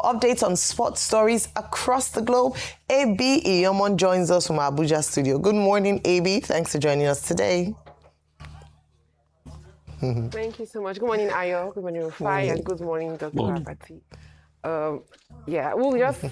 updates on sports stories across the globe, AB Iyomon joins us from our Abuja studio. Good morning, AB. Thanks for joining us today. Thank you so much. Good morning, Ayo. Good morning, Rufai. And good morning, Dr. Abati. We'll just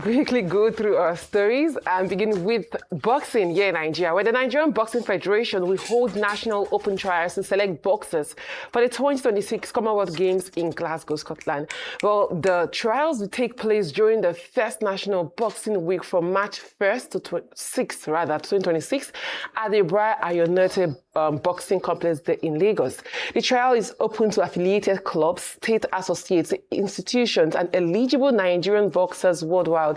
quickly go through our stories and begin with boxing here in Nigeria, where the Nigerian Boxing Federation will hold national open trials to select boxers for the 2026 Commonwealth Games in Glasgow, Scotland. Well, the trials will take place during the first National Boxing Week from March 1st to 6th, 2026, at the Bra Ayonete Boxing Complex in Lagos. The trial is open to affiliated clubs, state associates, institutions, and eligible Nigerian boxers worldwide.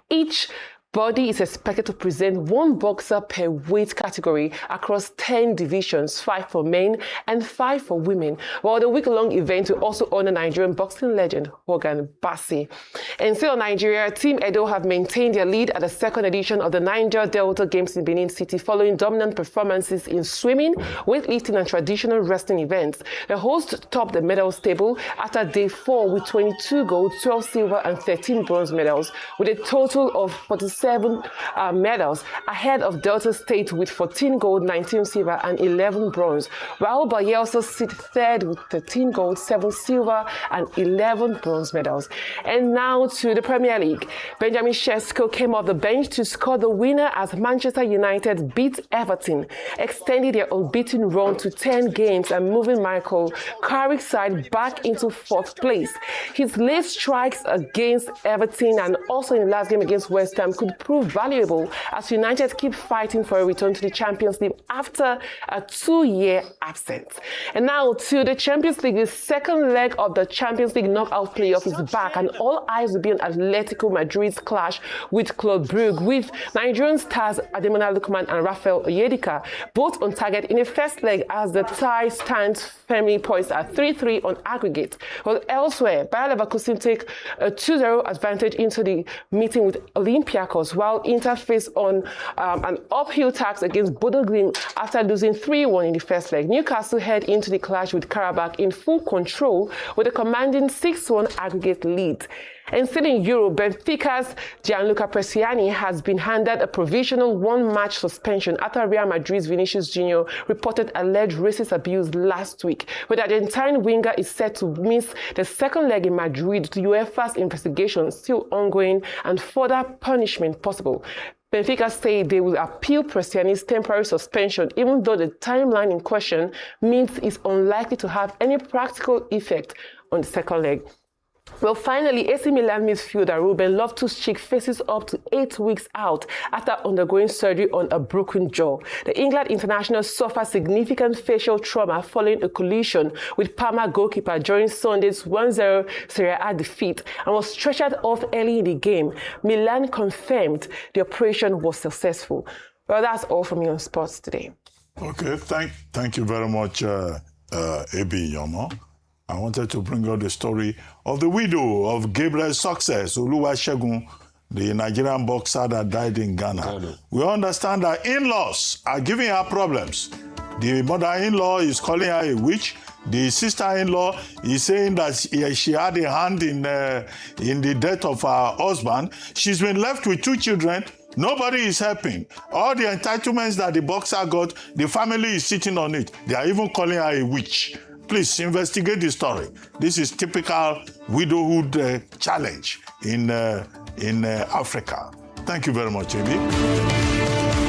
Each body is expected to present one boxer per weight category across 10 divisions, 5 for men and 5 for women. While the week-long event will also honor Nigerian boxing legend Hogan Bassi. And still in Nigeria, Team Edo have maintained their lead at the second edition of the Niger Delta Games in Benin City following dominant performances in swimming, weightlifting and traditional wrestling events. The hosts topped the medals table after day 4 with 22 gold, 12 silver and 13 bronze medals, with a total of 47 medals, ahead of Delta State with 14 gold, 19 silver, and 11 bronze, while Bayelsa sit third with 13 gold, 7 silver, and 11 bronze medals. And now to the Premier League. Benjamin Sesko came off the bench to score the winner as Manchester United beat Everton, extending their unbeaten run to 10 games and moving Michael Carrick's side back into 4th place. His late strikes against Everton and also in the last game against West Ham could prove valuable as United keep fighting for a return to the Champions League after a 2-year absence. And now to the Champions League. The second leg of the Champions League knockout playoff is back, and all eyes will be on Atletico Madrid's clash with Club Brugge, with Nigerian stars Ademola Lookman and Rafael Oyedika both on target in the first leg as the tie stands firmly poised at 3-3 on aggregate. While elsewhere, Bayer Leverkusen take a 2-0 advantage into the meeting with Olympiacos, while Inter face on an uphill task against Bodo Glimt after losing 3-1 in the first leg. Newcastle head into the clash with Karabakh in full control with a commanding 6-1 aggregate lead. And still in Europe, Benfica's Gianluca Prestiani has been handed a provisional 1-match suspension after Real Madrid's Vinicius Jr. reported alleged racist abuse last week. But the Argentine winger is set to miss the second leg in Madrid to UEFA's investigation still ongoing and further punishment possible. Benfica say they will appeal Prestiani's temporary suspension, even though the timeline in question means it's unlikely to have any practical effect on the second leg. Well, finally, AC Milan midfielder Ruben Loftus-Cheek faces up to 8 weeks out after undergoing surgery on a broken jaw. The England international suffered significant facial trauma following a collision with Parma goalkeeper during Sunday's 1-0 Serie A defeat and was stretchered off early in the game. Milan confirmed the operation was successful. Well, that's all from me on sports today. Okay, thank you very much, AB Yomo. I wanted to bring out the story of the widow of Gabriel's success, Oluwasegun, the Nigerian boxer that died in Ghana. We understand that in-laws are giving her problems. The mother-in-law is calling her a witch. The sister-in-law is saying that she had a hand in the death of her husband. She's been left with 2 children. Nobody is helping. All the entitlements that the boxer got, the family is sitting on it. They are even calling her a witch. Please investigate the story. This is typical widowhood challenge in Africa. Thank you very much, Amy.